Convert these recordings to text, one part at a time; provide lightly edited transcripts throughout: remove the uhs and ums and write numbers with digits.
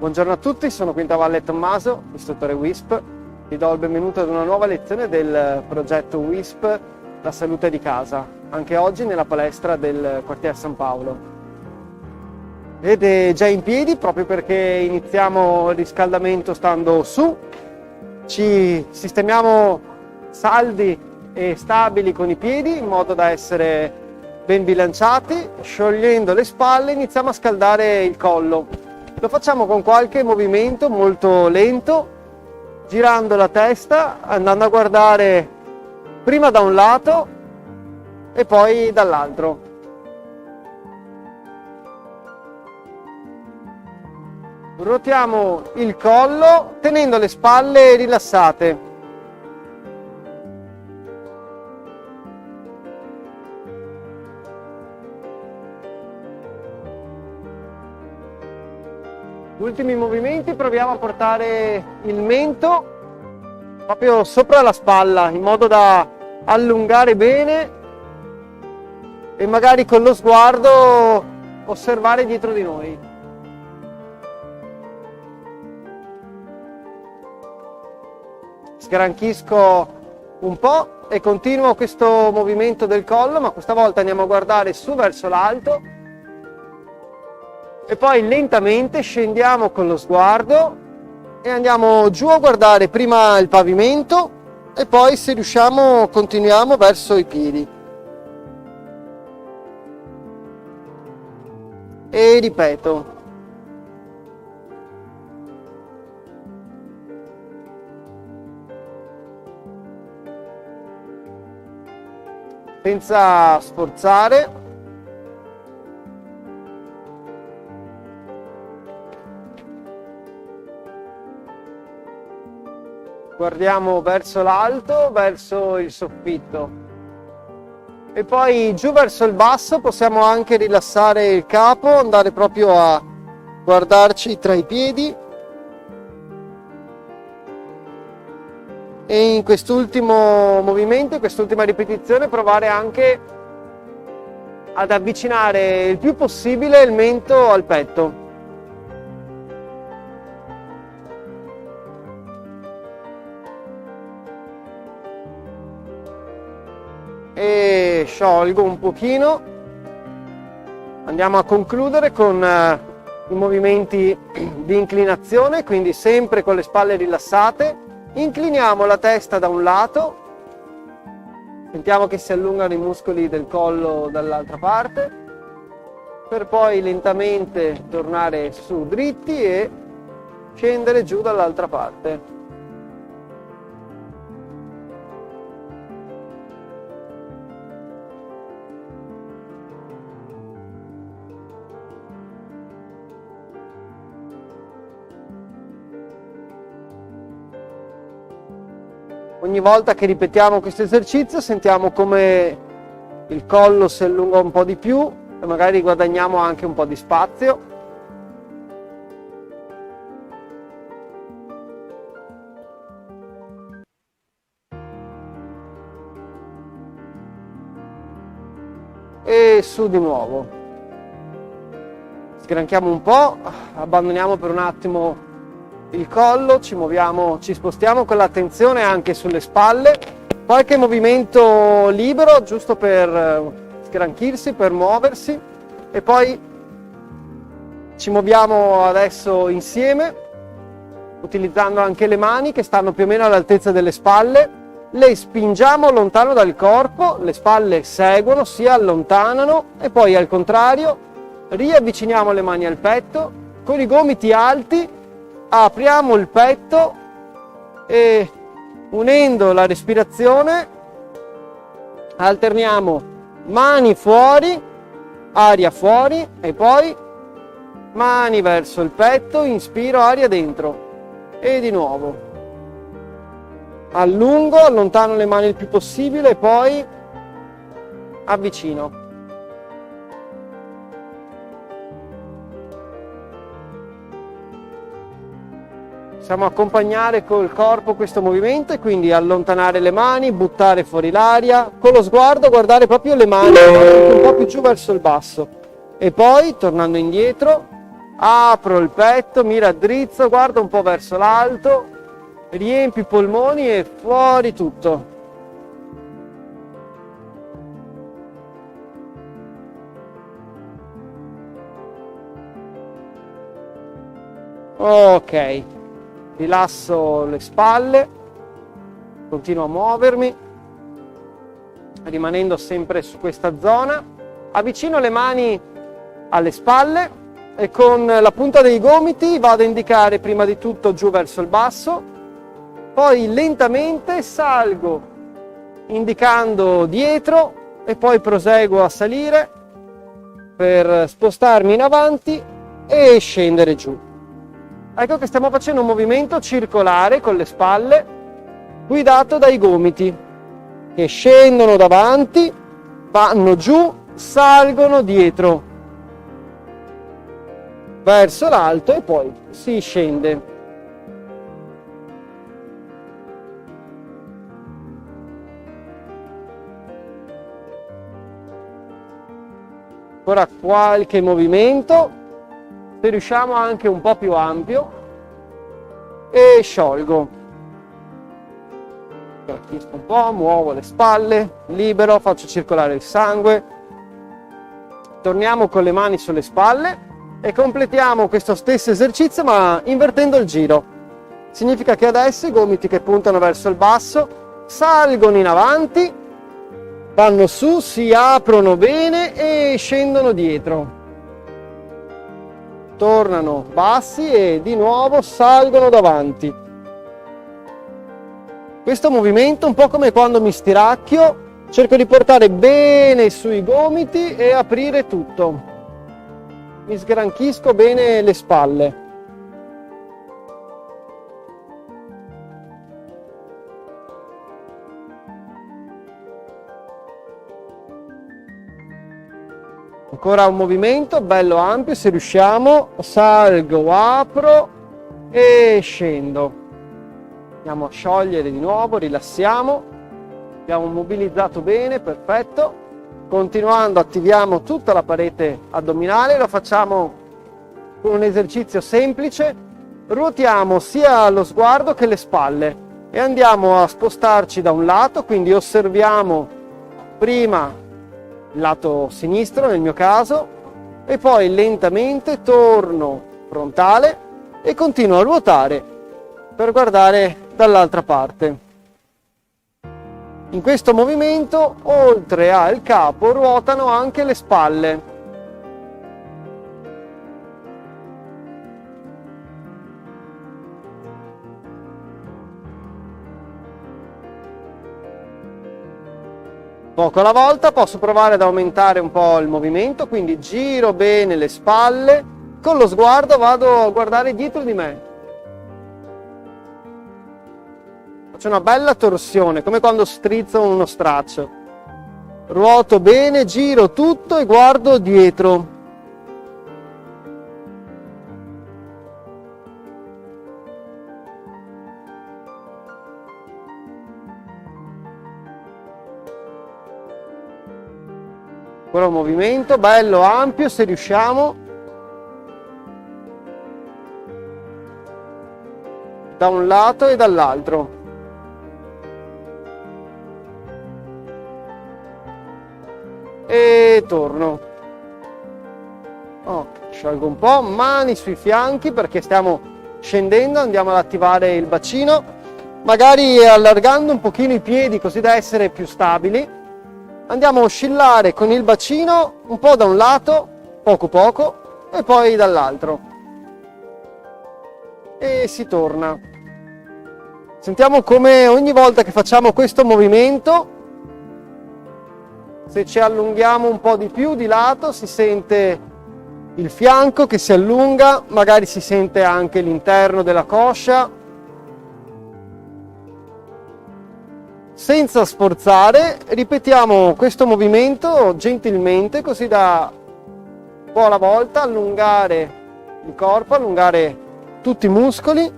Buongiorno a tutti, sono Quintavalle Tommaso, istruttore WISP. Vi do il benvenuto ad una nuova lezione del progetto WISP La salute di casa, anche oggi nella palestra del quartiere San Paolo. Vedete già in piedi proprio perché iniziamo il riscaldamento stando su, ci sistemiamo saldi e stabili con i piedi in modo da essere ben bilanciati, sciogliendo le spalle iniziamo a scaldare il collo. Lo facciamo con qualche movimento molto lento, girando la testa, andando a guardare prima da un lato e poi dall'altro. Ruotiamo il collo tenendo le spalle rilassate. Ultimi movimenti, proviamo a portare il mento proprio sopra la spalla in modo da allungare bene e magari con lo sguardo osservare dietro di noi. Sgranchisco un po' e continuo questo movimento del collo, ma questa volta andiamo a guardare su verso l'alto. E poi lentamente scendiamo con lo sguardo e andiamo giù a guardare prima il pavimento e poi, se riusciamo, continuiamo verso i piedi. E ripeto. Senza sforzare. Guardiamo verso l'alto, verso il soffitto e poi giù verso il basso. Possiamo anche rilassare il capo, andare proprio a guardarci tra i piedi e in quest'ultimo movimento, in quest'ultima ripetizione, provare anche ad avvicinare il più possibile il mento al petto. E sciolgo un pochino. Andiamo a concludere con i movimenti di inclinazione, quindi sempre con le spalle rilassate. Incliniamo la testa da un lato, sentiamo che si allungano i muscoli del collo dall'altra parte, per poi lentamente tornare su dritti e scendere giù dall'altra parte. Ogni volta che ripetiamo questo esercizio sentiamo come il collo si allunga un po' di più e magari guadagniamo anche un po' di spazio. E su di nuovo. Sgranchiamo un po', abbandoniamo per un attimo il collo, ci muoviamo, ci spostiamo con l'attenzione anche sulle spalle, qualche movimento libero giusto per sgranchirsi, per muoversi e poi ci muoviamo adesso insieme utilizzando anche le mani che stanno più o meno all'altezza delle spalle, le spingiamo lontano dal corpo, le spalle seguono, si allontanano e poi al contrario riavviciniamo le mani al petto, con i gomiti alti apriamo il petto e, unendo la respirazione, alterniamo mani fuori, aria fuori e poi mani verso il petto, inspiro, aria dentro e di nuovo. Allungo, allontano le mani il più possibile e poi avvicino. Possiamo accompagnare col corpo questo movimento e quindi allontanare le mani, buttare fuori l'aria, con lo sguardo guardare proprio le mani un po' più giù verso il basso e poi, tornando indietro, apro il petto, mi raddrizzo, guardo un po' verso l'alto, riempi i polmoni e fuori tutto. Ok, rilasso le spalle, continuo a muovermi, rimanendo sempre su questa zona. Avvicino le mani alle spalle e con la punta dei gomiti vado a indicare prima di tutto giù verso il basso, poi lentamente salgo indicando dietro e poi proseguo a salire per spostarmi in avanti e scendere giù. Ecco che stiamo facendo un movimento circolare con le spalle guidato dai gomiti che scendono davanti, vanno giù, salgono dietro verso l'alto e poi si scende. Ancora qualche movimento, se riusciamo anche un po' più ampio, e sciolgo. Racchisco un po', muovo le spalle, libero, faccio circolare il sangue. Torniamo con le mani sulle spalle e completiamo questo stesso esercizio ma invertendo il giro. Significa che adesso i gomiti che puntano verso il basso salgono in avanti, vanno su, si aprono bene e scendono dietro. Tornano bassi e di nuovo salgono davanti. Questo movimento, un po' come quando mi stiracchio, cerco di portare bene sui gomiti e aprire tutto. Mi sgranchisco bene le spalle. Ancora un movimento bello ampio, se riusciamo, salgo, apro e scendo. Andiamo a sciogliere di nuovo, rilassiamo, abbiamo mobilizzato bene, perfetto. Continuando attiviamo tutta la parete addominale, lo facciamo con un esercizio semplice, ruotiamo sia lo sguardo che le spalle e andiamo a spostarci da un lato, quindi osserviamo prima il lato sinistro nel mio caso e poi lentamente torno frontale e continuo a ruotare per guardare dall'altra parte. In questo movimento oltre al capo ruotano anche le spalle. Poco alla volta posso provare ad aumentare un po' il movimento, quindi giro bene le spalle, con lo sguardo vado a guardare dietro di me. Faccio una bella torsione, come quando strizzo uno straccio. Ruoto bene, giro tutto e guardo dietro. Ancora un movimento bello ampio, se riusciamo, da un lato e dall'altro. E torno. Sciolgo un po', mani sui fianchi perché stiamo scendendo, andiamo ad attivare il bacino, magari allargando un pochino i piedi così da essere più stabili. Andiamo a oscillare con il bacino un po' da un lato, poco poco, e poi dall'altro. E si torna. Sentiamo come ogni volta che facciamo questo movimento, se ci allunghiamo un po' di più di lato, si sente il fianco che si allunga, magari si sente anche l'interno della coscia. Senza sforzare, ripetiamo questo movimento gentilmente, così da un po' alla volta allungare il corpo, allungare tutti i muscoli.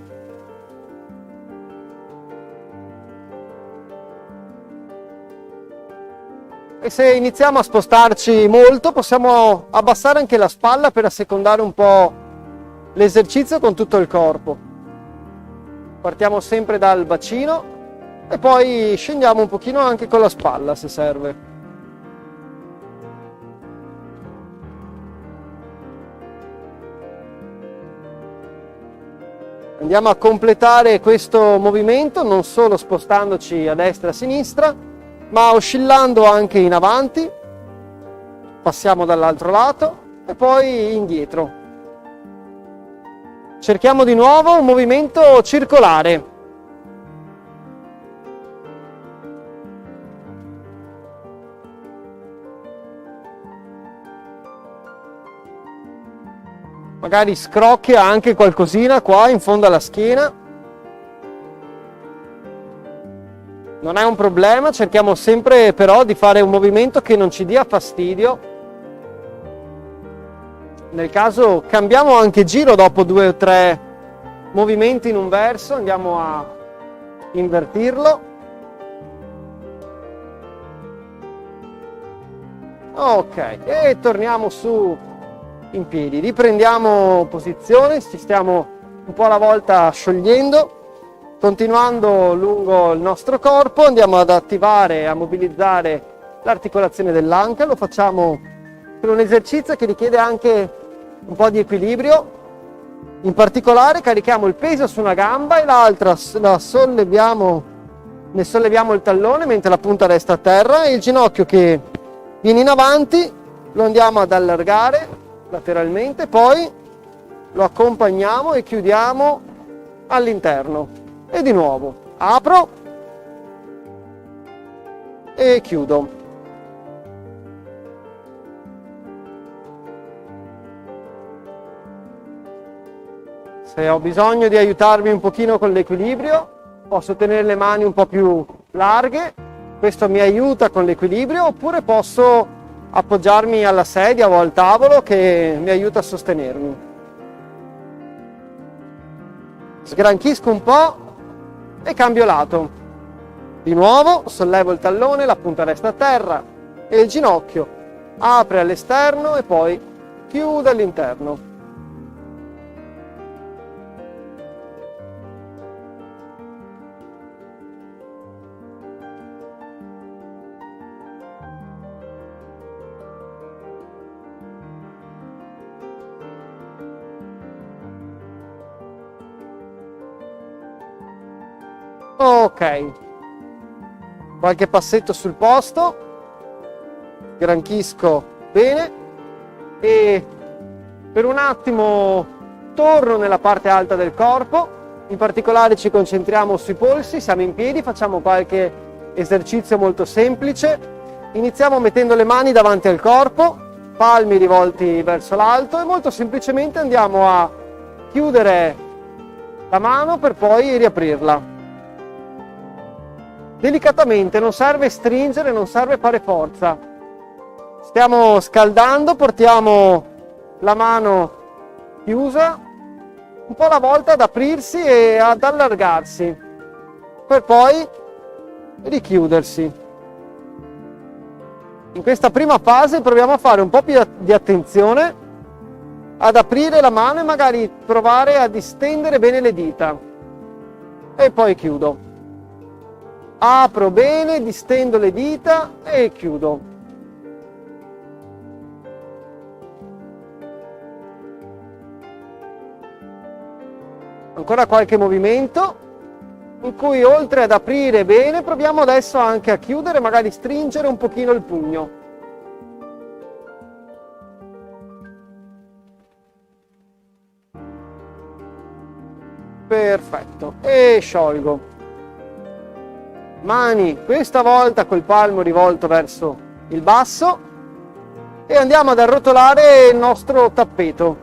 E se iniziamo a spostarci molto, possiamo abbassare anche la spalla per assecondare un po' l'esercizio con tutto il corpo. Partiamo sempre dal bacino e poi scendiamo un pochino anche con la spalla se serve. Andiamo a completare questo movimento non solo spostandoci a destra e a sinistra, ma oscillando anche in avanti. Passiamo dall'altro lato e poi indietro. Cerchiamo di nuovo un movimento circolare. Magari scrocchia anche qualcosina qua in fondo alla schiena. Non è un problema, cerchiamo sempre però di fare un movimento che non ci dia fastidio. Nel caso cambiamo anche giro dopo 2 o 3 movimenti in un verso, andiamo a invertirlo. Ok, e torniamo su in piedi, riprendiamo posizione, ci stiamo un po' alla volta sciogliendo, continuando lungo il nostro corpo, andiamo ad attivare e a mobilizzare l'articolazione dell'anca, lo facciamo per un esercizio che richiede anche un po' di equilibrio, in particolare carichiamo il peso su una gamba e l'altra la solleviamo, ne solleviamo il tallone mentre la punta resta a terra e il ginocchio che viene in avanti lo andiamo ad allargare lateralmente, poi lo accompagniamo e chiudiamo all'interno e di nuovo apro e chiudo. Se ho bisogno di aiutarmi un pochino con l'equilibrio posso tenere le mani un po' più larghe, questo mi aiuta con l'equilibrio, oppure posso appoggiarmi alla sedia o al tavolo che mi aiuta a sostenermi. Sgranchisco un po' e cambio lato. Di nuovo sollevo il tallone, la punta resta a terra e il ginocchio apre all'esterno e poi chiude all'interno. Ok, qualche passetto sul posto, granchisco bene e per un attimo torno nella parte alta del corpo, in particolare ci concentriamo sui polsi, siamo in piedi, facciamo qualche esercizio molto semplice, iniziamo mettendo le mani davanti al corpo, palmi rivolti verso l'alto e molto semplicemente andiamo a chiudere la mano per poi riaprirla. Delicatamente, non serve stringere, non serve fare forza. Stiamo scaldando, portiamo la mano chiusa un po' alla volta ad aprirsi e ad allargarsi, per poi richiudersi. In questa prima fase proviamo a fare un po' più di attenzione, ad aprire la mano e magari provare a distendere bene le dita. E poi chiudo. Apro bene, distendo le dita e chiudo. Ancora qualche movimento in cui oltre ad aprire bene proviamo adesso anche a chiudere, magari stringere un pochino il pugno. Perfetto, e sciolgo. Mani questa volta col palmo rivolto verso il basso e andiamo ad arrotolare il nostro tappeto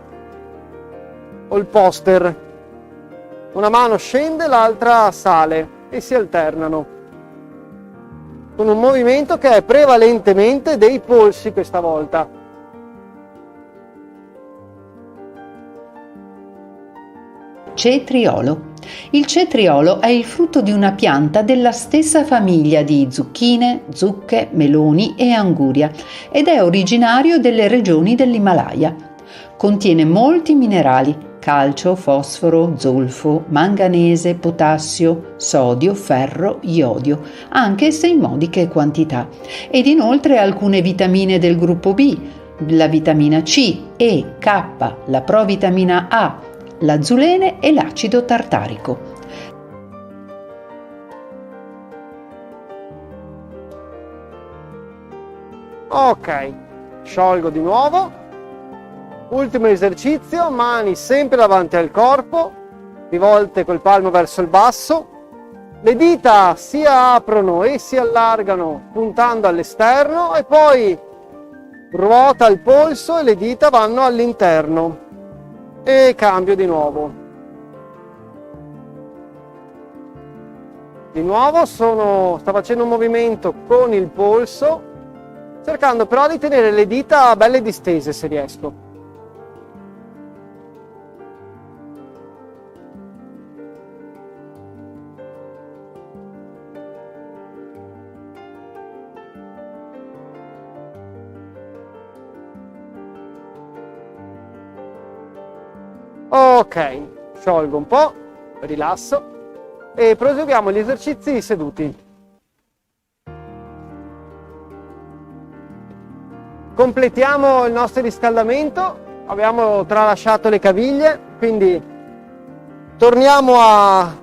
o il poster. Una mano scende, l'altra sale e si alternano con un movimento che è prevalentemente dei polsi questa volta. Cetriolo. Il cetriolo è il frutto di una pianta della stessa famiglia di zucchine, zucche, meloni e anguria ed è originario delle regioni dell'Himalaya. Contiene molti minerali, calcio, fosforo, zolfo, manganese, potassio, sodio, ferro, iodio, anche se in modiche quantità, ed inoltre alcune vitamine del gruppo B, la vitamina C, E, K, la provitamina A, l'azzulene e l'acido tartarico. Ok, sciolgo di nuovo. Ultimo esercizio, mani sempre davanti al corpo, rivolte col palmo verso il basso. Le dita si aprono e si allargano puntando all'esterno e poi ruota il polso e le dita vanno all'interno. E cambio di nuovo. Di nuovo sto facendo un movimento con il polso, cercando però di tenere le dita belle distese se riesco. Ok, sciolgo un po', rilasso e proseguiamo gli esercizi seduti. Completiamo il nostro riscaldamento, abbiamo tralasciato le caviglie, quindi torniamo a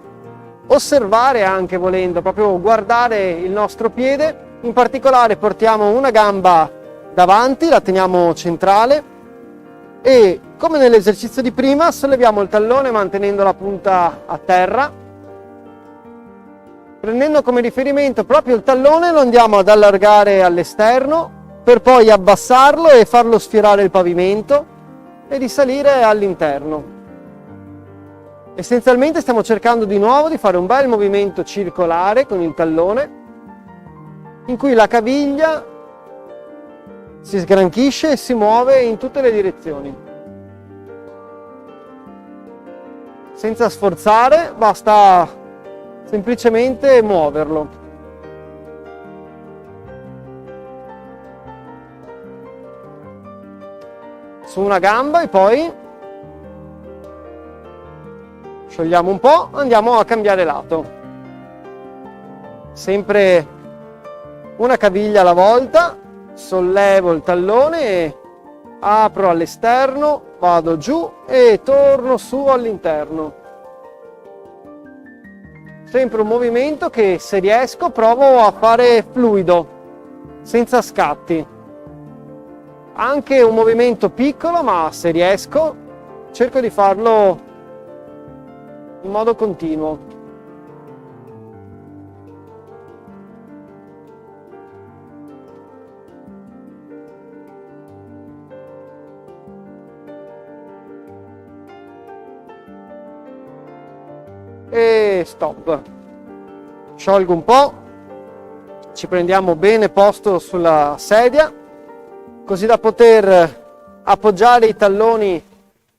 osservare, anche volendo, proprio guardare il nostro piede. In particolare portiamo una gamba davanti, la teniamo centrale e, come nell'esercizio di prima, solleviamo il tallone mantenendo la punta a terra. Prendendo come riferimento proprio il tallone, lo andiamo ad allargare all'esterno per poi abbassarlo e farlo sfiorare il pavimento e risalire all'interno. Essenzialmente stiamo cercando di nuovo di fare un bel movimento circolare con il tallone, in cui la caviglia si sgranchisce e si muove in tutte le direzioni. Senza sforzare, basta semplicemente muoverlo. Su una gamba e poi sciogliamo un po', andiamo a cambiare lato. Sempre una caviglia alla volta, sollevo il tallone e apro all'esterno, vado giù e torno su all'interno. Sempre un movimento che, se riesco, provo a fare fluido, senza scatti. Anche un movimento piccolo, ma se riesco, cerco di farlo in modo continuo. E stop. Sciolgo un po', ci prendiamo bene posto sulla sedia, così da poter appoggiare i talloni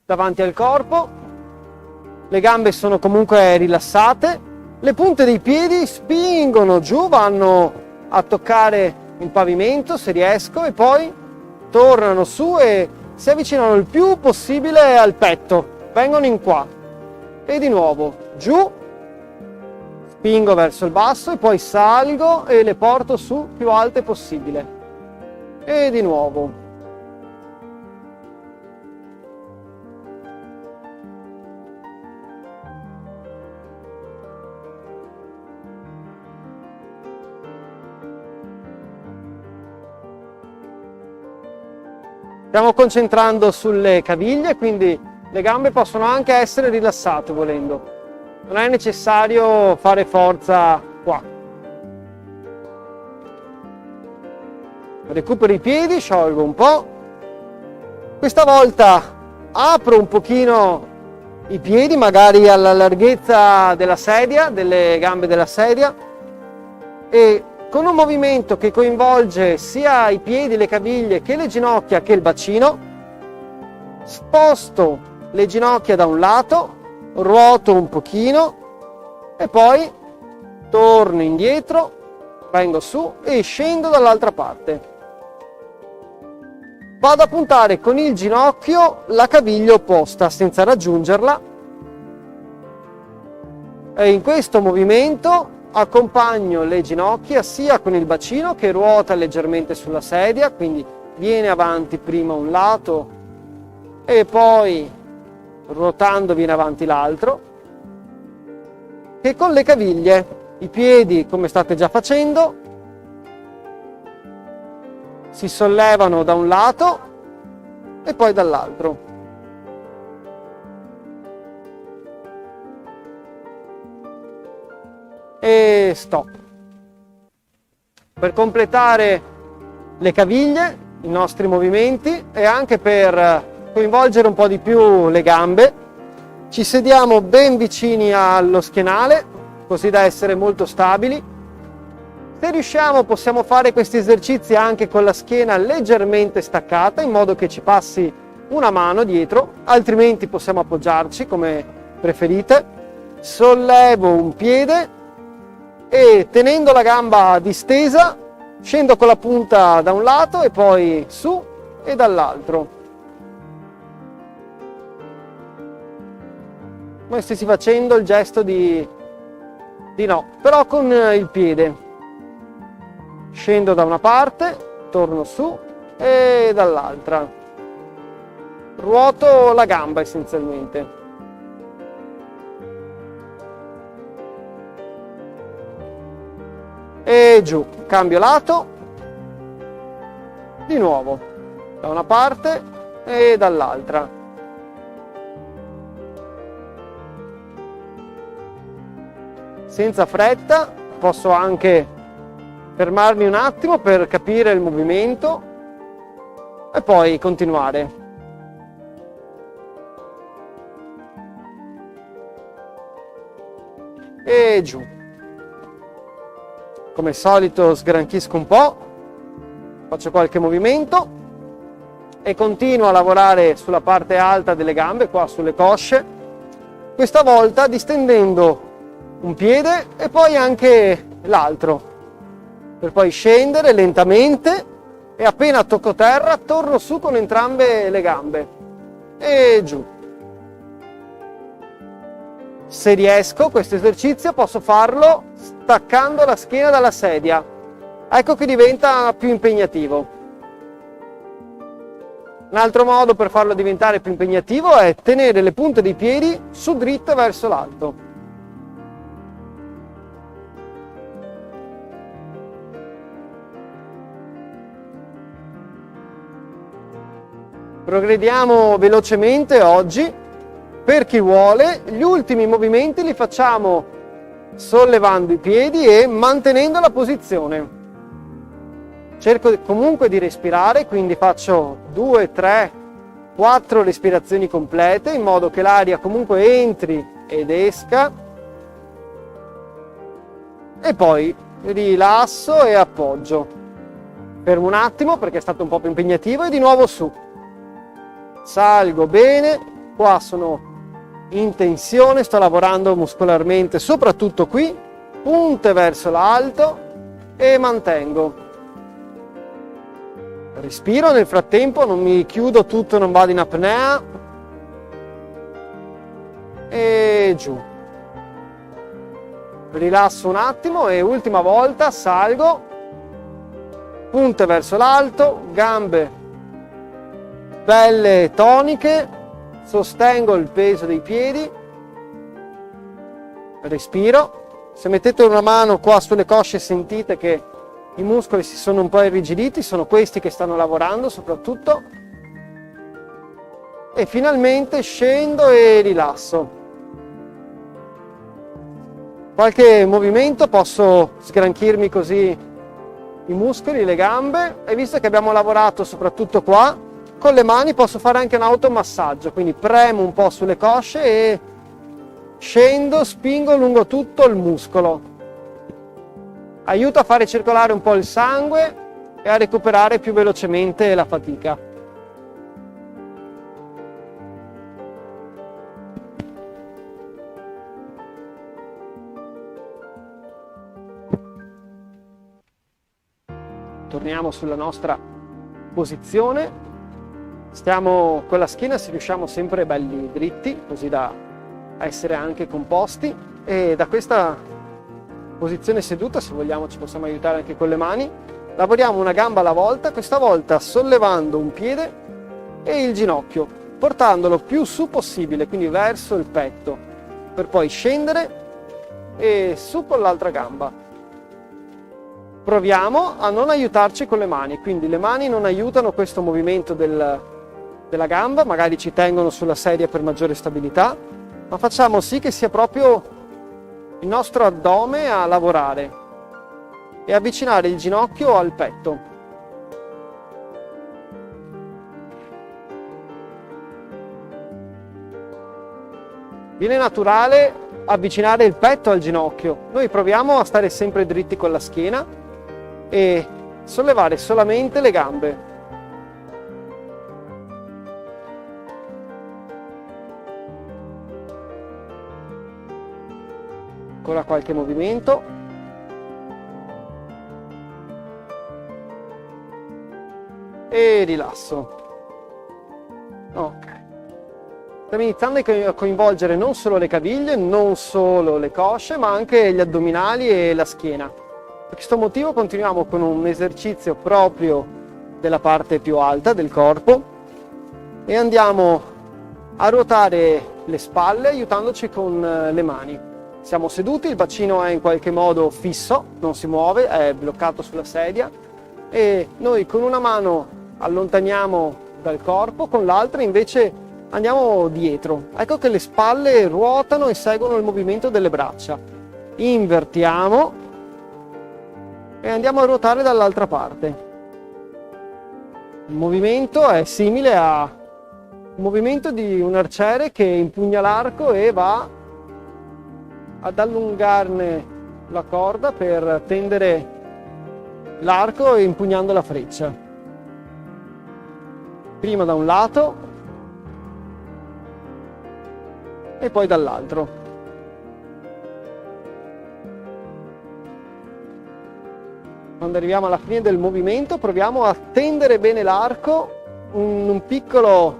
davanti al corpo. Le gambe sono comunque rilassate, le punte dei piedi spingono giù, vanno a toccare il pavimento se riesco e poi tornano su e si avvicinano il più possibile al petto, vengono in qua e di nuovo giù, spingo verso il basso e poi salgo e le porto su più alte possibile e di nuovo. Stiamo concentrando sulle caviglie, quindi le gambe possono anche essere rilassate volendo. Non è necessario fare forza qua. Recupero i piedi, sciolgo un po'. Questa volta apro un pochino i piedi, magari alla larghezza della sedia, delle gambe della sedia, e con un movimento che coinvolge sia i piedi, le caviglie, che le ginocchia, che il bacino, sposto le ginocchia da un lato, ruoto un pochino e poi torno indietro, vengo su e scendo dall'altra parte. vado a puntare con il ginocchio la caviglia opposta senza raggiungerla, e in questo movimento accompagno le ginocchia sia con il bacino che ruota leggermente sulla sedia, quindi viene avanti prima un lato e poi ruotando viene avanti l'altro, che con le caviglie, i piedi come state già facendo, si sollevano da un lato e poi dall'altro. E stop. Per completare le caviglie, i nostri movimenti, e anche per coinvolgere un po' di più le gambe, ci sediamo ben vicini allo schienale, così da essere molto stabili. Se riusciamo possiamo fare questi esercizi anche con la schiena leggermente staccata, in modo che ci passi una mano dietro, altrimenti possiamo appoggiarci come preferite. Sollevo un piede e tenendo la gamba distesa scendo con la punta da un lato e poi su e dall'altro, come stessi facendo il gesto di no, però con il piede. Scendo da una parte, torno su e dall'altra, ruoto la gamba essenzialmente. E giù, cambio lato, di nuovo, da una parte e dall'altra. Senza fretta, posso anche fermarmi un attimo per capire il movimento e poi continuare. E giù. Come al solito sgranchisco un po', faccio qualche movimento e continuo a lavorare sulla parte alta delle gambe, qua sulle cosce, questa volta distendendo un piede e poi anche l'altro, per poi scendere lentamente e appena tocco terra torno su con entrambe le gambe e giù. Se riesco questo esercizio posso farlo staccando la schiena dalla sedia, ecco che diventa più impegnativo. Un altro modo per farlo diventare più impegnativo è tenere le punte dei piedi su dritte verso l'alto. Progrediamo velocemente oggi. Per chi vuole, gli ultimi movimenti li facciamo sollevando i piedi e mantenendo la posizione. Cerco comunque di respirare, quindi faccio 2, 3, 4 respirazioni complete, in modo che l'aria comunque entri ed esca. E poi rilasso e appoggio. Fermo un attimo perché è stato un po' più impegnativo e di nuovo su. Salgo bene, qua sono in tensione, sto lavorando muscolarmente soprattutto qui, punte verso l'alto e mantengo. Respiro nel frattempo, non mi chiudo tutto, non vado in apnea e giù. Rilasso un attimo e ultima volta salgo, punte verso l'alto, gambe belle toniche, sostengo il peso dei piedi, respiro. Se mettete una mano qua sulle cosce sentite che i muscoli si sono un po' irrigiditi, sono questi che stanno lavorando soprattutto. E finalmente scendo e rilasso. Qualche movimento posso sgranchirmi così i muscoli, le gambe, e visto che abbiamo lavorato soprattutto qua, con le mani posso fare anche un automassaggio, quindi premo un po' sulle cosce e scendo, spingo lungo tutto il muscolo. Aiuta a fare circolare un po' il sangue e a recuperare più velocemente la fatica. Torniamo sulla nostra posizione Stiamo con la schiena, se riusciamo, sempre belli dritti, così da essere anche composti, e da questa posizione seduta, se vogliamo, ci possiamo aiutare anche con le mani. Lavoriamo una gamba alla volta, questa volta sollevando un piede e il ginocchio, portandolo più su possibile, quindi verso il petto, per poi scendere e su con l'altra gamba. Proviamo a non aiutarci con le mani, quindi le mani non aiutano questo movimento della gamba, magari ci tengono sulla sedia per maggiore stabilità, ma facciamo sì che sia proprio il nostro addome a lavorare e avvicinare il ginocchio al petto. Viene naturale avvicinare il petto al ginocchio. Noi proviamo a stare sempre dritti con la schiena e sollevare solamente le gambe. Ancora qualche movimento. E rilasso. Ok. Stiamo iniziando a coinvolgere non solo le caviglie, non solo le cosce, ma anche gli addominali e la schiena. Per questo motivo continuiamo con un esercizio proprio della parte più alta del corpo e andiamo a ruotare le spalle aiutandoci con le mani. Siamo seduti, il bacino è in qualche modo fisso, non si muove, è bloccato sulla sedia e noi con una mano allontaniamo dal corpo, con l'altra invece andiamo dietro. Ecco che le spalle ruotano e seguono il movimento delle braccia. Invertiamo e andiamo a ruotare dall'altra parte. Il movimento è simile a un movimento di un arciere che impugna l'arco e va ad allungarne la corda per tendere l'arco e impugnando la freccia. Prima da un lato e poi dall'altro. Quando arriviamo alla fine del movimento proviamo a tendere bene l'arco, un piccolo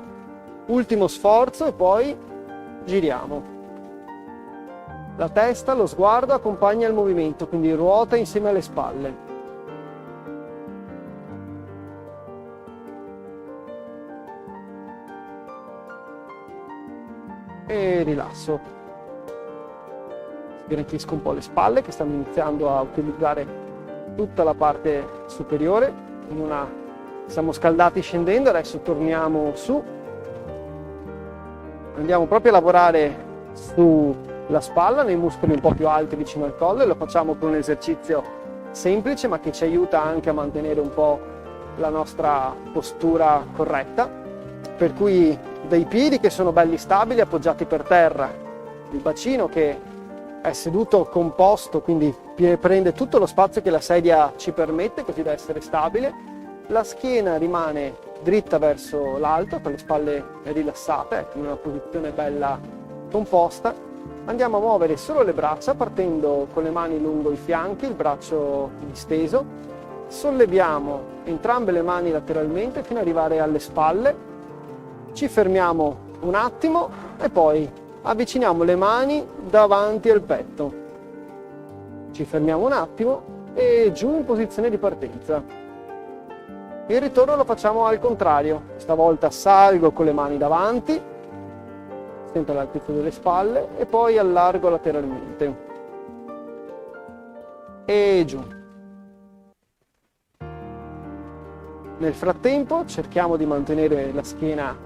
ultimo sforzo e poi giriamo. La testa, lo sguardo accompagna il movimento, quindi ruota insieme alle spalle. E rilasso. Sgranchisco un po' le spalle che stanno iniziando a utilizzare tutta la parte superiore. Siamo scaldati scendendo, adesso torniamo su. Andiamo proprio a lavorare sulla spalla, nei muscoli un po' più alti vicino al collo, e lo facciamo con un esercizio semplice ma che ci aiuta anche a mantenere un po' la nostra postura corretta. Per cui dei piedi che sono belli stabili, appoggiati per terra, il bacino che è seduto composto, quindi prende tutto lo spazio che la sedia ci permette, così da essere stabile, la schiena rimane dritta verso l'alto, con le spalle rilassate, in una posizione bella composta. Andiamo a muovere solo le braccia, partendo con le mani lungo i fianchi, il braccio disteso, solleviamo entrambe le mani lateralmente fino ad arrivare alle spalle. Ci fermiamo un attimo e poi avviciniamo le mani davanti al petto. Ci fermiamo un attimo e giù in posizione di partenza. Il ritorno lo facciamo al contrario. Stavolta salgo con le mani davanti, sempre all'altezza delle spalle, e poi allargo lateralmente. E giù. Nel frattempo cerchiamo di mantenere la schiena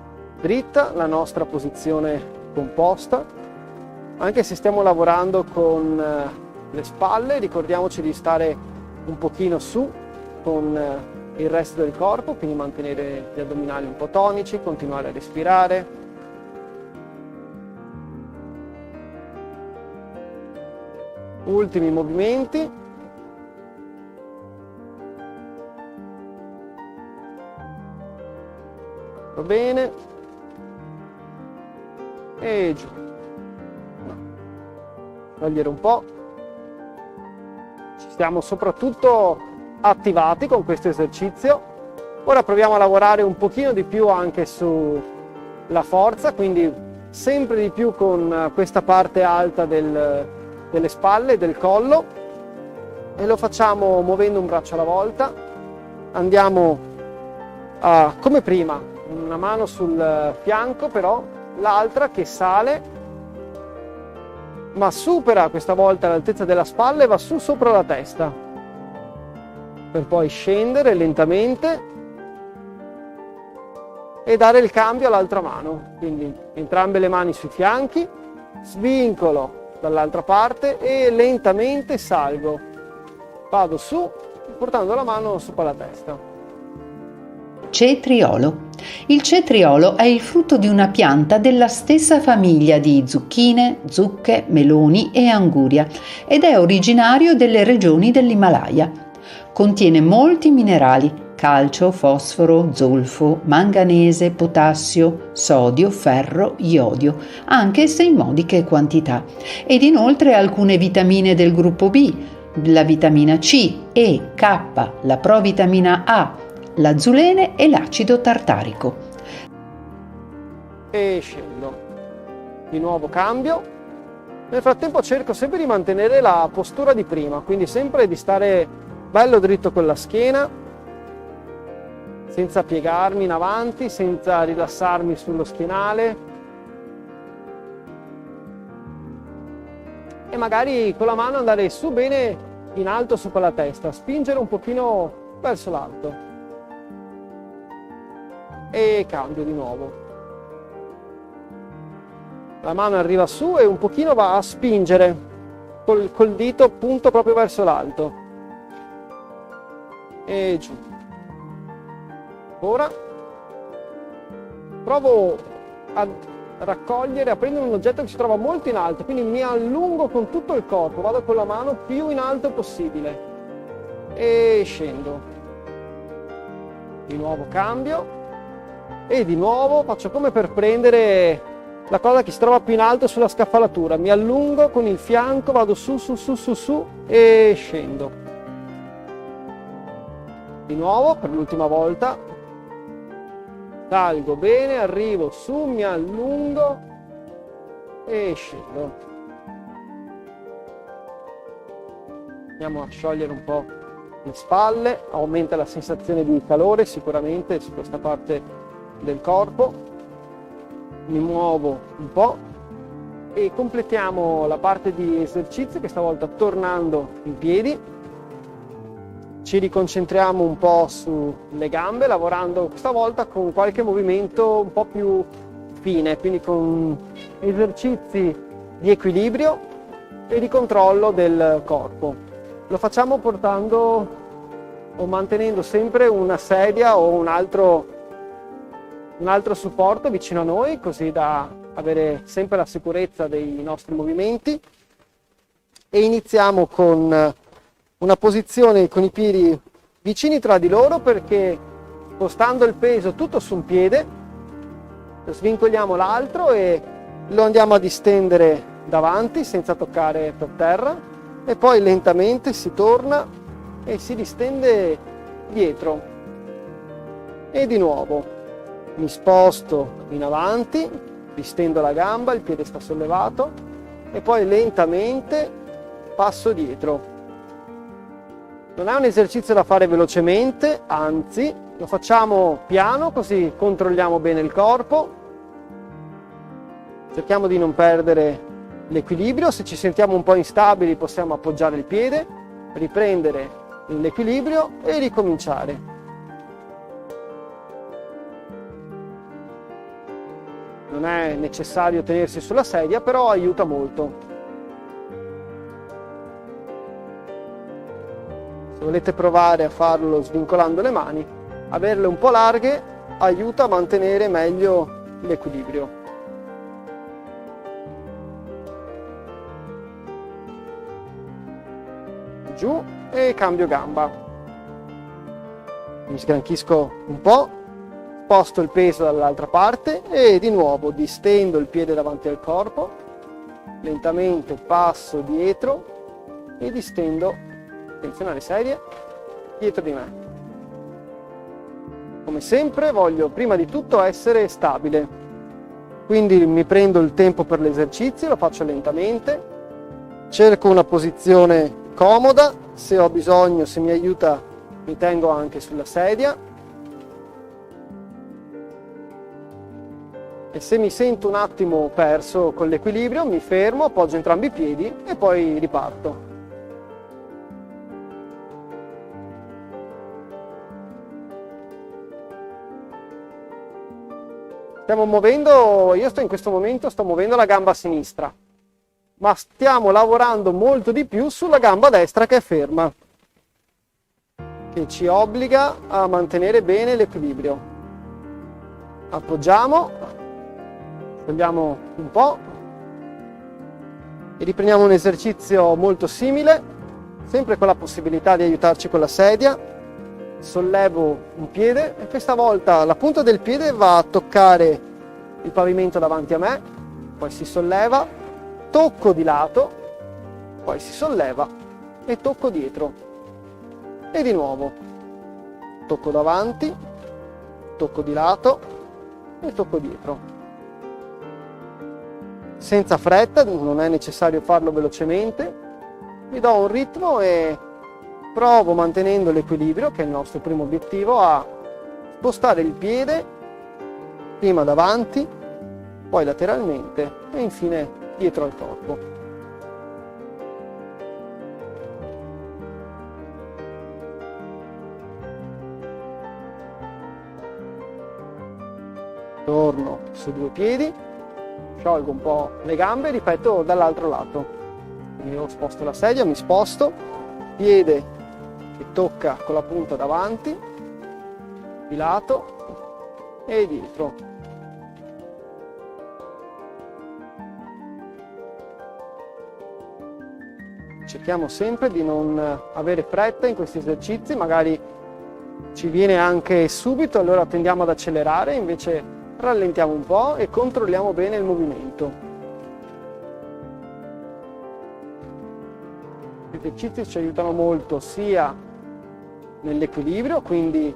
dritta, la nostra posizione composta, anche se stiamo lavorando con le spalle. Ricordiamoci di stare un pochino su con il resto del corpo, quindi mantenere gli addominali un po' tonici, continuare a respirare. Ultimi movimenti. Va bene. E giù. Togliere un po'. Ci siamo soprattutto attivati con questo esercizio. Ora proviamo a lavorare un pochino di più anche sulla forza, quindi sempre di più con questa parte alta delle spalle, del collo, e lo facciamo muovendo un braccio alla volta. Andiamo come prima, una mano sul fianco, però l'altra che sale, ma supera questa volta l'altezza della spalla e va su sopra la testa, per poi scendere lentamente e dare il cambio all'altra mano. Quindi entrambe le mani sui fianchi, svincolo dall'altra parte e lentamente salgo, vado su portando la mano sopra la testa. Cetriolo. Il cetriolo è il frutto di una pianta della stessa famiglia di zucchine, zucche, meloni e anguria ed è originario delle regioni dell'Himalaya. Contiene molti minerali: calcio, fosforo, zolfo, manganese, potassio, sodio, ferro, iodio, anche se in modiche quantità, ed inoltre alcune vitamine del gruppo B, la vitamina C, E, K, la provitamina A, l'azzulene e l'acido tartarico. E scendo. Di nuovo cambio. Nel frattempo cerco sempre di mantenere la postura di prima, quindi sempre di stare bello dritto con la schiena, senza piegarmi in avanti, senza rilassarmi sullo schienale, e magari con la mano andare su bene in alto sopra la testa, spingere un pochino verso l'alto. E cambio di nuovo. La mano arriva su e un pochino va a spingere col dito punto proprio verso l'alto e giù. Ora provo a raccogliere, a prendere un oggetto che si trova molto in alto, quindi mi allungo con tutto il corpo, vado con la mano più in alto possibile e scendo. Di nuovo cambio. E di nuovo faccio come per prendere la cosa che si trova più in alto sulla scaffalatura, mi allungo con il fianco, vado su e scendo. Di nuovo per l'ultima volta, salgo bene, arrivo su, mi allungo e scendo. Andiamo a sciogliere un po' le spalle, aumenta la sensazione di calore sicuramente su questa parte del corpo. Mi muovo un po' e completiamo la parte di esercizio, questa volta tornando in piedi. Ci riconcentriamo un po' sulle gambe, lavorando questa volta con qualche movimento un po' più fine, quindi con esercizi di equilibrio e di controllo del corpo. Lo facciamo portando o mantenendo sempre una sedia o un altro supporto vicino a noi, così da avere sempre la sicurezza dei nostri movimenti. E iniziamo con una posizione con i piedi vicini tra di loro, perché spostando il peso tutto su un piede svincoliamo l'altro e lo andiamo a distendere davanti senza toccare per terra, e poi lentamente si torna e si distende dietro. E di nuovo mi sposto in avanti, distendo la gamba, il piede sta sollevato e poi lentamente passo dietro. Non è un esercizio da fare velocemente, anzi lo facciamo piano, così controlliamo bene il corpo. Cerchiamo di non perdere l'equilibrio. Se ci sentiamo un po' instabili possiamo appoggiare il piede, riprendere l'equilibrio e ricominciare. Non è necessario tenersi sulla sedia, però aiuta molto. Se volete provare a farlo svincolando le mani, averle un po' larghe aiuta a mantenere meglio l'equilibrio. Giù e cambio gamba. Mi sgranchisco un po'. Sposto il peso dall'altra parte e di nuovo distendo il piede davanti al corpo, lentamente passo dietro e distendo, attenzione alle sedie, dietro di me. Come sempre voglio prima di tutto essere stabile, quindi mi prendo il tempo per l'esercizio, lo faccio lentamente, cerco una posizione comoda, se ho bisogno, se mi aiuta, mi tengo anche sulla sedia e se mi sento un attimo perso con l'equilibrio mi fermo, appoggio entrambi i piedi e poi riparto. Stiamo muovendo, io in questo momento sto muovendo la gamba sinistra, ma stiamo lavorando molto di più sulla gamba destra che è ferma, che ci obbliga a mantenere bene l'equilibrio. Appoggiamo, togliamo un po' e riprendiamo un esercizio molto simile, sempre con la possibilità di aiutarci con la sedia. Sollevo un piede e questa volta la punta del piede va a toccare il pavimento davanti a me, poi si solleva, tocco di lato, poi si solleva e tocco dietro e di nuovo tocco davanti, tocco di lato e tocco dietro. Senza fretta, non è necessario farlo velocemente, mi do un ritmo e provo, mantenendo l'equilibrio, che è il nostro primo obiettivo, a spostare il piede prima davanti, poi lateralmente e infine dietro al corpo. Torno su due piedi, sciolgo un po' le gambe e ripeto dall'altro lato. Io sposto la sedia, mi sposto, piede che tocca con la punta davanti, di lato e dietro. Cerchiamo sempre di non avere fretta in questi esercizi, magari ci viene anche subito, allora tendiamo ad accelerare, invece rallentiamo un po' e controlliamo bene il movimento. Gli esercizi ci aiutano molto sia nell'equilibrio, quindi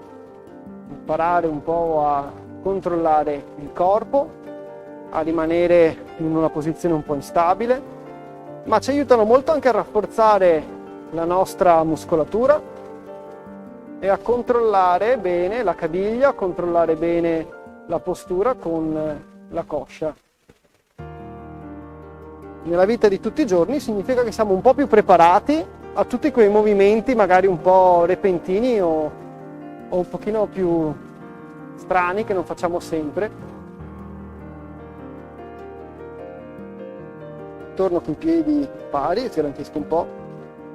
imparare un po' a controllare il corpo, a rimanere in una posizione un po' instabile, ma ci aiutano molto anche a rafforzare la nostra muscolatura e a controllare bene la caviglia, a controllare bene la postura con la coscia. Nella vita di tutti i giorni significa che siamo un po' più preparati a tutti quei movimenti magari un po' repentini o un pochino più strani che non facciamo sempre. Torno con i piedi pari, sgranchisco un po',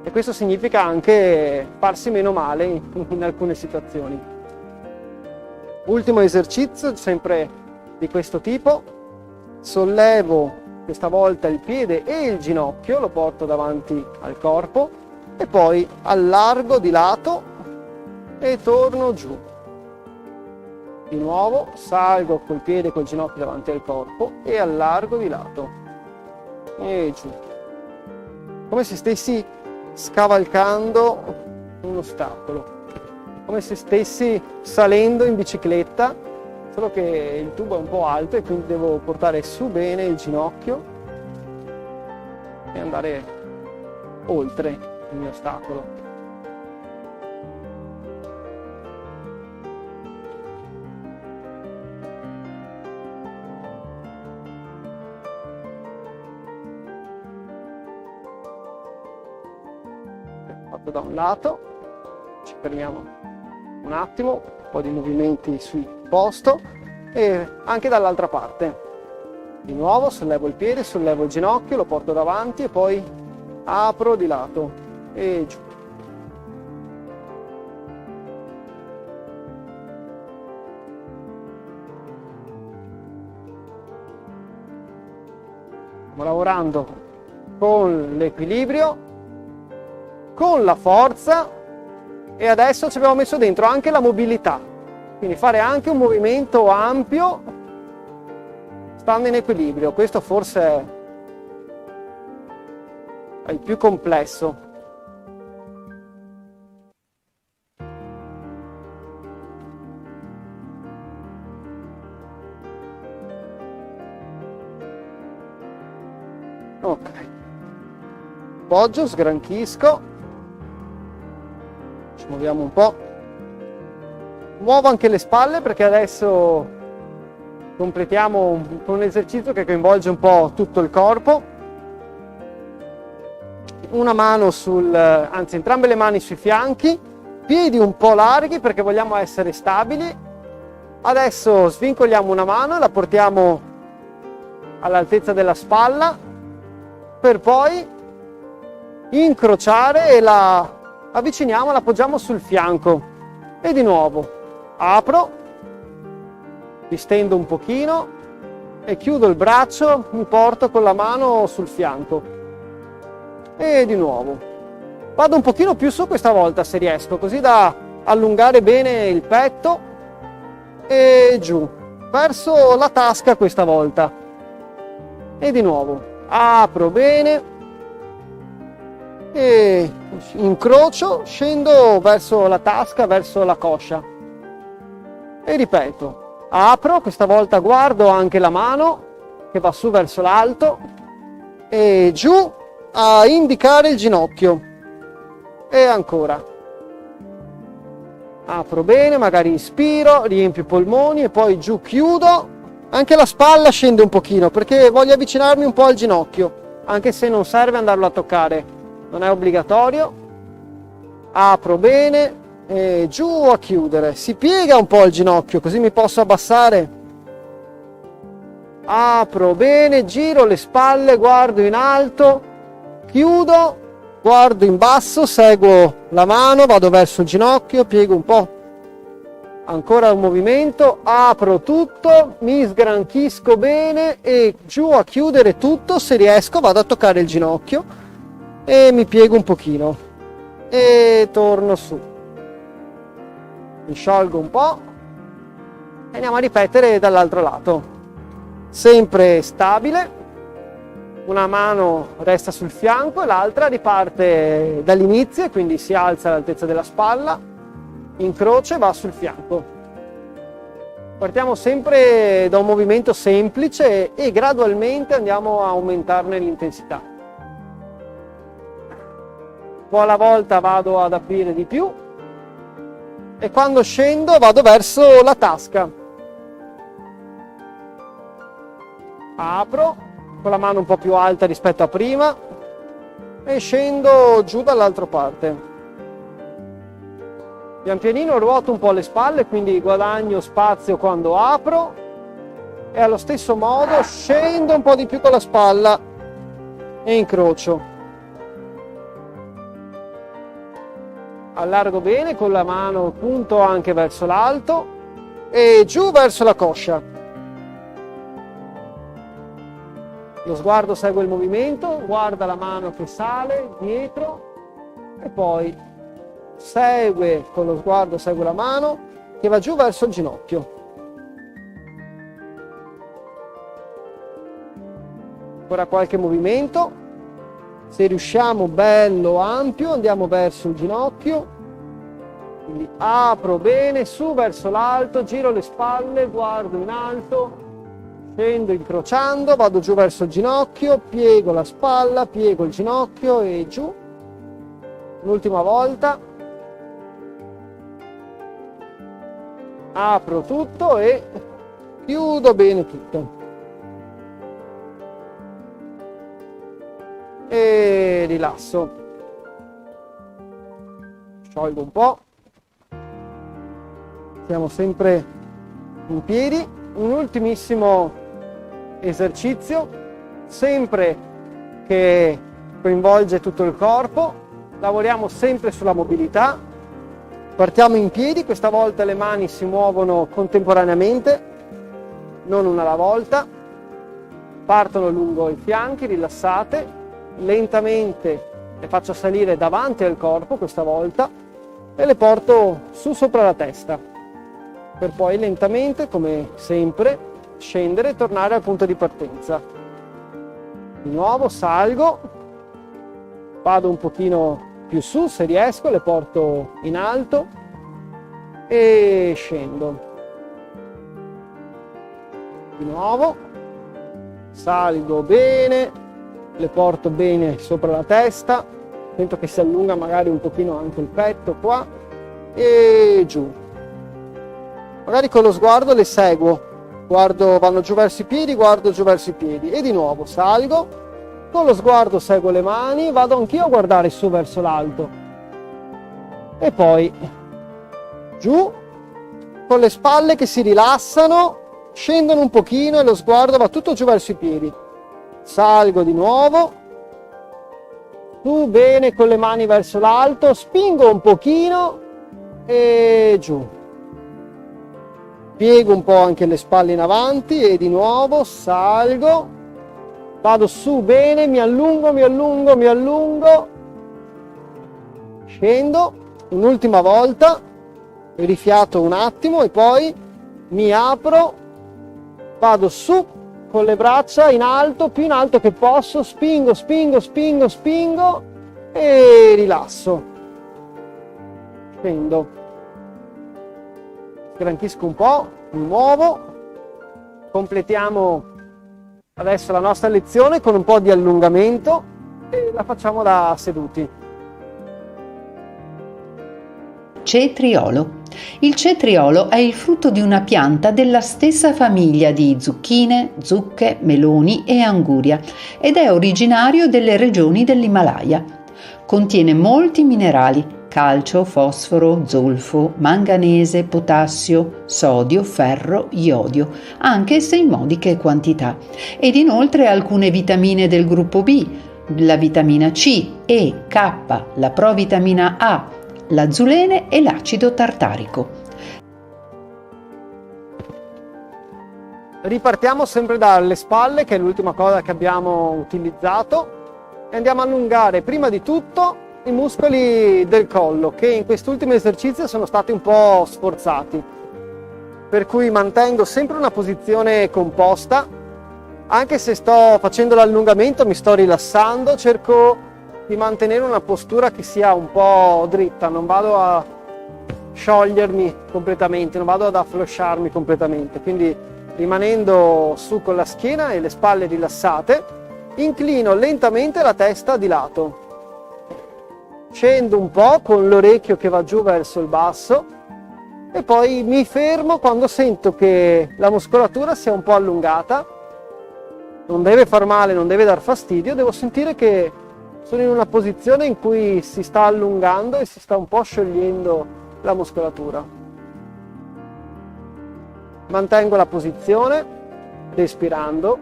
e questo significa anche farsi meno male in alcune situazioni. Ultimo esercizio, sempre di questo tipo, sollevo questa volta il piede e il ginocchio, lo porto davanti al corpo e poi allargo di lato e torno giù. Di nuovo salgo col piede e col ginocchio davanti al corpo e allargo di lato e giù, come se stessi scavalcando un ostacolo, come se stessi salendo in bicicletta, solo che il tubo è un po' alto e quindi devo portare su bene il ginocchio e andare oltre il mio ostacolo. Fatto da un lato, ci fermiamo un attimo, un po' di movimenti sul posto e anche dall'altra parte. Di nuovo sollevo il piede, sollevo il ginocchio, lo porto davanti e poi apro di lato e giù. Stiamo lavorando con l'equilibrio, con la forza e adesso ci abbiamo messo dentro anche la mobilità, quindi fare anche un movimento ampio stando in equilibrio. Questo forse è il più complesso. Ok, poggio, sgranchisco, ci muoviamo un po', muovo anche le spalle perché adesso completiamo un esercizio che coinvolge un po' tutto il corpo. Una mano anzi entrambe le mani sui fianchi, piedi un po' larghi perché vogliamo essere stabili. Adesso svincoliamo una mano e la portiamo all'altezza della spalla per poi incrociare e la avviciniamo, la appoggiamo sul fianco e di nuovo apro, distendo un pochino e chiudo il braccio, mi porto con la mano sul fianco e di nuovo vado un pochino più su questa volta se riesco, così da allungare bene il petto e giù verso la tasca questa volta e di nuovo apro bene e incrocio, scendo verso la tasca, verso la coscia e ripeto, apro, questa volta guardo anche la mano che va su verso l'alto e giù a indicare il ginocchio e ancora apro bene, magari ispiro, riempio i polmoni e poi giù chiudo, anche la spalla scende un pochino perché voglio avvicinarmi un po' al ginocchio, anche se non serve andarlo a toccare, non è obbligatorio. Apro bene e giù a chiudere, si piega un po' il ginocchio così mi posso abbassare. Apro bene, giro le spalle, guardo in alto, chiudo, guardo in basso, seguo la mano, vado verso il ginocchio, piego un po', ancora un movimento, apro tutto, mi sgranchisco bene e giù a chiudere tutto, se riesco vado a toccare il ginocchio e mi piego un pochino e torno su, mi sciolgo un po' e andiamo a ripetere dall'altro lato, sempre stabile. Una mano resta sul fianco e l'altra riparte dall'inizio e quindi si alza all'altezza della spalla, incrocia e va sul fianco. Partiamo sempre da un movimento semplice e gradualmente andiamo a aumentarne l'intensità. Un po' alla volta vado ad aprire di più e quando scendo vado verso la tasca. Apro con la mano un po' più alta rispetto a prima e scendo giù dall'altra parte. Pian pianino ruoto un po' le spalle, quindi guadagno spazio quando apro e allo stesso modo scendo un po' di più con la spalla e incrocio. Allargo bene con la mano, punto anche verso l'alto e giù verso la coscia. Lo sguardo segue il movimento, guarda la mano che sale dietro e poi segue con lo sguardo, segue la mano che va giù verso il ginocchio. Ancora qualche movimento, se riusciamo bello ampio andiamo verso il ginocchio, quindi apro bene, su verso l'alto, giro le spalle, guardo in alto, scendo incrociando, vado giù verso il ginocchio, piego la spalla, piego il ginocchio e giù. L'ultima volta. Apro tutto e chiudo bene tutto. E rilasso. Sciolgo un po'. Siamo sempre in piedi. Un ultimissimo esercizio, sempre che coinvolge tutto il corpo, lavoriamo sempre sulla mobilità, partiamo in piedi, questa volta le mani si muovono contemporaneamente, non una alla volta, partono lungo i fianchi, rilassate, lentamente le faccio salire davanti al corpo questa volta e le porto su sopra la testa, per poi lentamente, come sempre, scendere e tornare al punto di partenza. Di nuovo salgo, vado un pochino più su se riesco, le porto in alto e scendo. Di nuovo, salgo bene, le porto bene sopra la testa, sento che si allunga magari un pochino anche il petto qua e giù. Magari con lo sguardo le seguo, vanno giù verso i piedi, guardo giù verso i piedi e di nuovo salgo, con lo sguardo seguo le mani, vado anch'io a guardare su verso l'alto e poi giù, con le spalle che si rilassano, scendono un pochino e lo sguardo va tutto giù verso i piedi. Salgo di nuovo, su bene con le mani verso l'alto, spingo un pochino e giù. Piego un po' anche le spalle in avanti e di nuovo salgo, vado su bene, mi allungo, scendo un'ultima volta, rifiato un attimo e poi mi apro, vado su con le braccia in alto, più in alto che posso, spingo e rilasso, scendo, sgranchisco un po', mi muovo, completiamo adesso la nostra lezione con un po' di allungamento e la facciamo da seduti. Cetriolo. Il cetriolo è il frutto di una pianta della stessa famiglia di zucchine, zucche, meloni e anguria ed è originario delle regioni dell'Himalaya. Contiene molti minerali: calcio, fosforo, zolfo, manganese, potassio, sodio, ferro, iodio, anche se in modiche quantità, ed inoltre alcune vitamine del gruppo B, la vitamina C, E, K, la provitamina A, l'azzulene e l'acido tartarico. Ripartiamo sempre dalle spalle, che è l'ultima cosa che abbiamo utilizzato, e andiamo a allungare prima di tutto i muscoli del collo, che in quest'ultimo esercizio sono stati un po' sforzati, per cui mantengo sempre una posizione composta, anche se sto facendo l'allungamento mi sto rilassando, cerco di mantenere una postura che sia un po' dritta, non vado a sciogliermi completamente, non vado ad afflosciarmi completamente, quindi rimanendo su con la schiena e le spalle rilassate, inclino lentamente la testa di lato, scendo un po' con l'orecchio che va giù verso il basso e poi mi fermo quando sento che la muscolatura sia un po' allungata, non deve far male, non deve dar fastidio, devo sentire che sono in una posizione in cui si sta allungando e si sta un po' sciogliendo la muscolatura. Mantengo la posizione, respirando.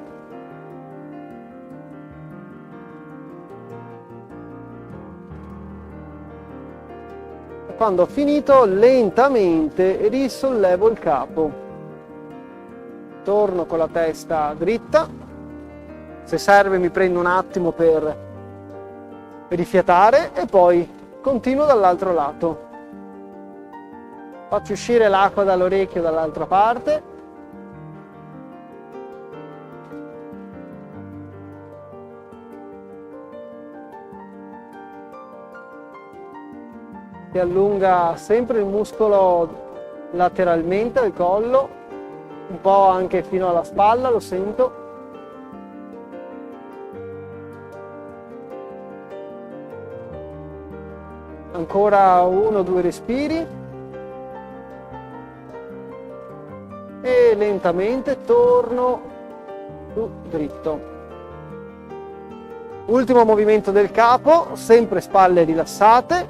E quando ho finito, lentamente risollevo il capo. Torno con la testa dritta. Se serve mi prendo un attimo per rifiatare e poi continuo dall'altro lato. Faccio uscire l'acqua dall'orecchio dall'altra parte. Si allunga sempre il muscolo lateralmente al collo, un po' anche fino alla spalla, lo sento. Ancora 1 o 2 respiri e lentamente torno su dritto. Ultimo movimento del capo, sempre spalle rilassate,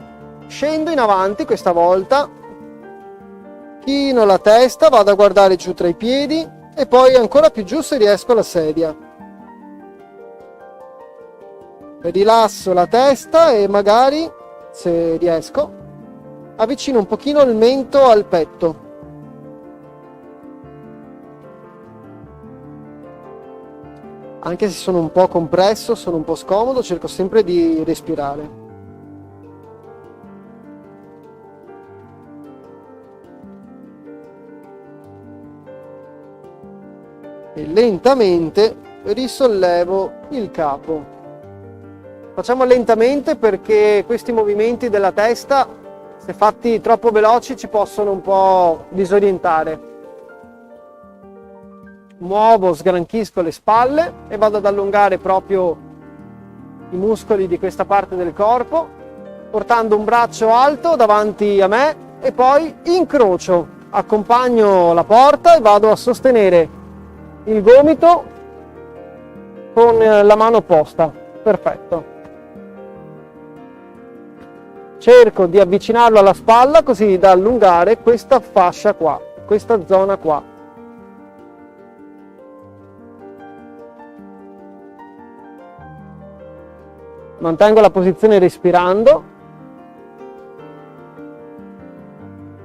scendo in avanti questa volta, chino la testa, vado a guardare giù tra i piedi e poi ancora più giù se riesco alla sedia. Rilasso la testa e magari, se riesco, avvicino un pochino il mento al petto. Anche se sono un po' compresso, sono un po' scomodo, cerco sempre di respirare. E lentamente risollevo il capo. Facciamo lentamente perché questi movimenti della testa, se fatti troppo veloci, ci possono un po' disorientare. Muovo, sgranchisco le spalle e vado ad allungare proprio i muscoli di questa parte del corpo, portando un braccio alto davanti a me e poi incrocio, accompagno la porta e vado a sostenere il gomito con la mano opposta. Perfetto. Cerco di avvicinarlo alla spalla così da allungare questa fascia qua, questa zona qua. Mantengo la posizione respirando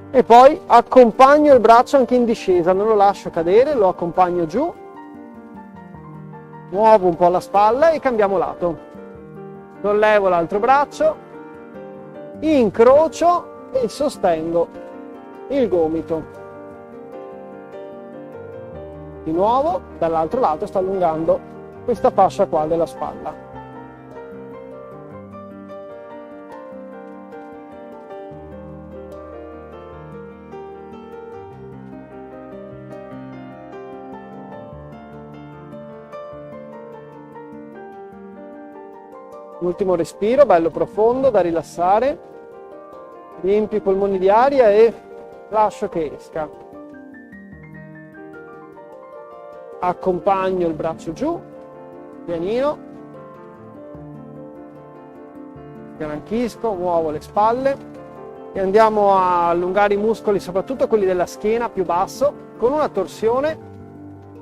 e poi accompagno il braccio anche in discesa, non lo lascio cadere, lo accompagno giù, muovo un po' la spalla e cambiamo lato. Sollevo l'altro braccio, incrocio e sostengo il gomito. Di nuovo dall'altro lato sto allungando questa fascia qua della spalla. Ultimo respiro, bello profondo da rilassare, riempio i polmoni di aria e lascio che esca. Accompagno il braccio giù, pianino, sgranchisco, muovo le spalle e andiamo a allungare i muscoli, soprattutto quelli della schiena più basso, con una torsione.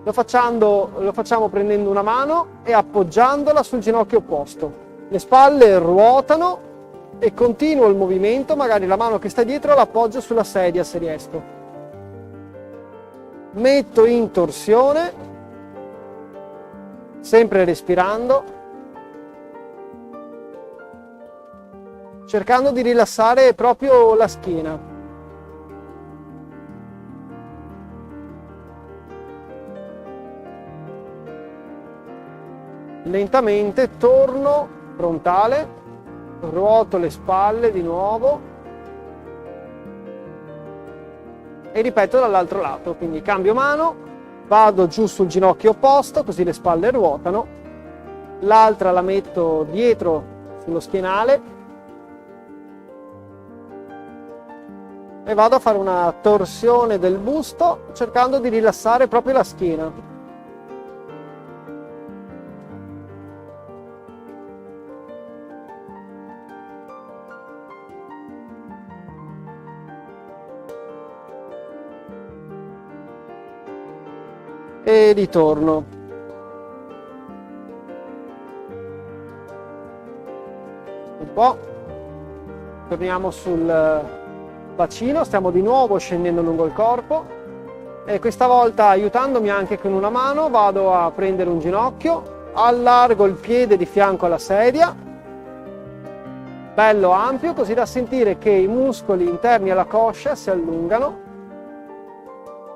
Lo facciamo prendendo una mano e appoggiandola sul ginocchio opposto. Le spalle ruotano e continuo il movimento, magari la mano che sta dietro l'appoggio sulla sedia se riesco. Metto in torsione, sempre respirando, cercando di rilassare proprio la schiena. Lentamente torno frontale, ruoto le spalle di nuovo e ripeto dall'altro lato, quindi cambio mano, vado giù sul ginocchio opposto così le spalle ruotano, l'altra la metto dietro sullo schienale e vado a fare una torsione del busto cercando di rilassare proprio la schiena. E ritorno. Un po'. Torniamo sul bacino, stiamo di nuovo scendendo lungo il corpo e questa volta aiutandomi anche con una mano vado a prendere un ginocchio, allargo il piede di fianco alla sedia, bello ampio così da sentire che i muscoli interni alla coscia si allungano.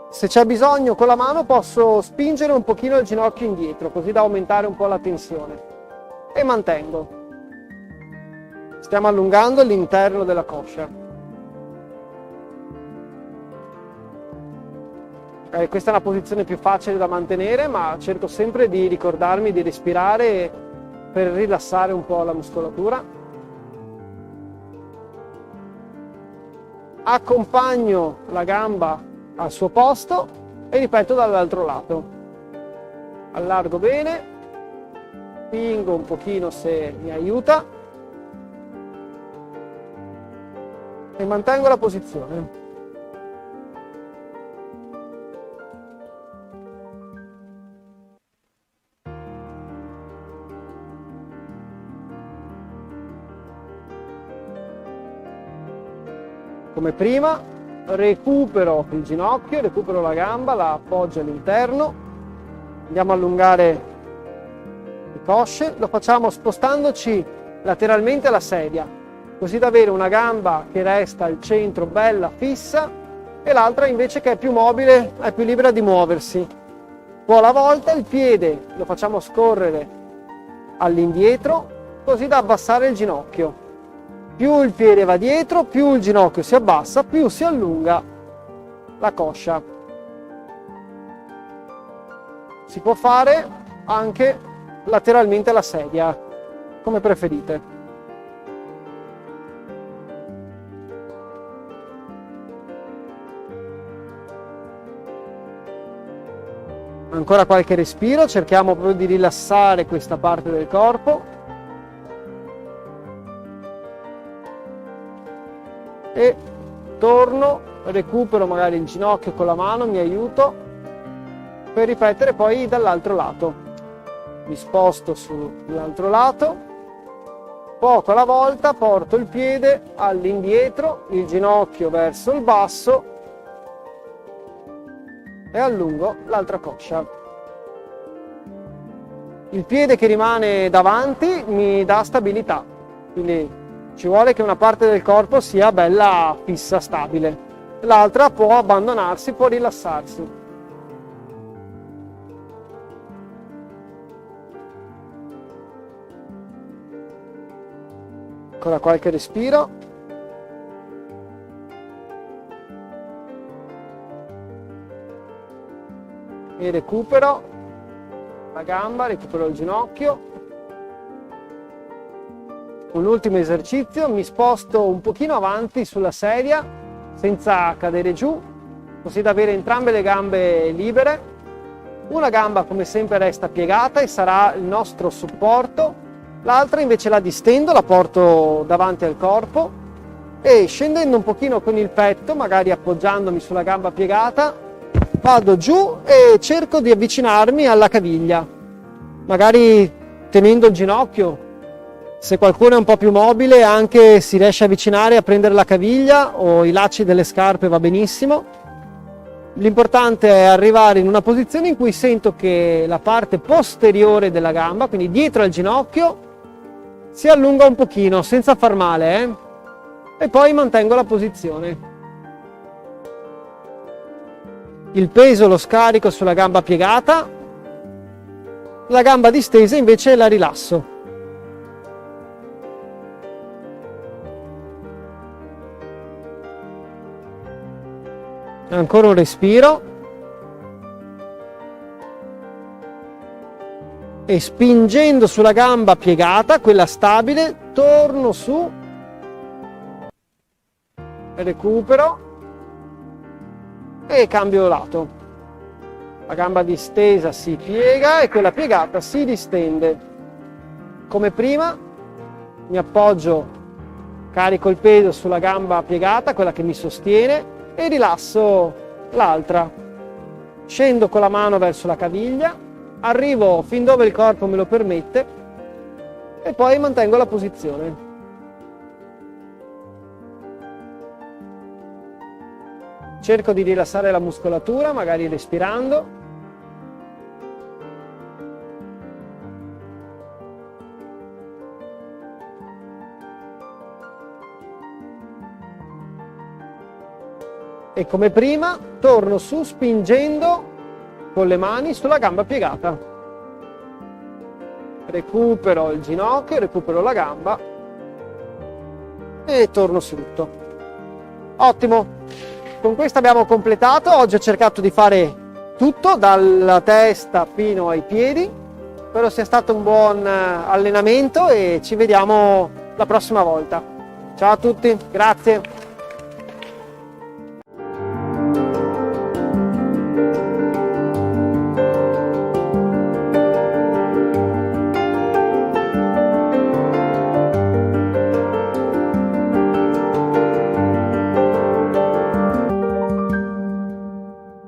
Se c'è bisogno con la mano posso spingere un pochino il ginocchio indietro, così da aumentare un po' la tensione. E mantengo. Stiamo allungando l'interno della coscia. Questa è una posizione più facile da mantenere, ma cerco sempre di ricordarmi di respirare per rilassare un po' la muscolatura. Accompagno la gamba al suo posto e ripeto dall'altro lato. Allargo bene, spingo un pochino se mi aiuta e mantengo la posizione. Come prima recupero il ginocchio, recupero la gamba, la appoggio all'interno, andiamo a allungare le cosce, lo facciamo spostandoci lateralmente alla sedia, così da avere una gamba che resta al centro bella fissa e l'altra invece che è più mobile, è più libera di muoversi. Poi alla volta il piede lo facciamo scorrere all'indietro, così da abbassare il ginocchio. Più il piede va dietro, più il ginocchio si abbassa, più si allunga la coscia. Si può fare anche lateralmente alla sedia. come preferite. Ancora qualche respiro, cerchiamo proprio di rilassare questa parte del corpo. E torno, recupero magari il ginocchio con la mano, mi aiuto per ripetere poi dall'altro lato. Mi sposto sull'altro lato, poco alla volta porto il piede all'indietro, il ginocchio verso il basso e allungo l'altra coscia. Il piede che rimane davanti mi dà stabilità, quindi ci vuole che una parte del corpo sia bella fissa, stabile. L'altra può abbandonarsi, può rilassarsi. Ancora qualche respiro. E recupero la gamba, recupero il ginocchio. Un ultimo esercizio, mi sposto un pochino avanti sulla sedia senza cadere giù, così da avere entrambe le gambe libere. Una gamba come sempre resta piegata e sarà il nostro supporto, l'altra invece la distendo, la porto davanti al corpo e scendendo un pochino con il petto, magari appoggiandomi sulla gamba piegata, vado giù e cerco di avvicinarmi alla caviglia, magari tenendo il ginocchio. Se qualcuno è un po' più mobile, anche si riesce a avvicinare a prendere la caviglia o i lacci delle scarpe, va benissimo. L'importante è arrivare in una posizione in cui sento che la parte posteriore della gamba, quindi dietro al ginocchio, si allunga un pochino senza far male, e poi mantengo la posizione. Il peso lo scarico sulla gamba piegata, la gamba distesa invece la rilasso. Ancora un respiro. E spingendo sulla gamba piegata, quella stabile, torno su, recupero e cambio lato. La gamba distesa si piega e quella piegata si distende. Come prima, mi appoggio, carico il peso sulla gamba piegata, quella che mi sostiene, e rilasso l'altra. Scendo con la mano verso la caviglia, arrivo fin dove il corpo me lo permette e poi mantengo la posizione. Cerco di rilassare la muscolatura, magari respirando. E come prima torno su spingendo con le mani sulla gamba piegata. Recupero il ginocchio, recupero la gamba e torno seduto. Ottimo! Con questo abbiamo completato. Oggi ho cercato di fare tutto, dalla testa fino ai piedi. Spero sia stato un buon allenamento e ci vediamo la prossima volta. Ciao a tutti, grazie!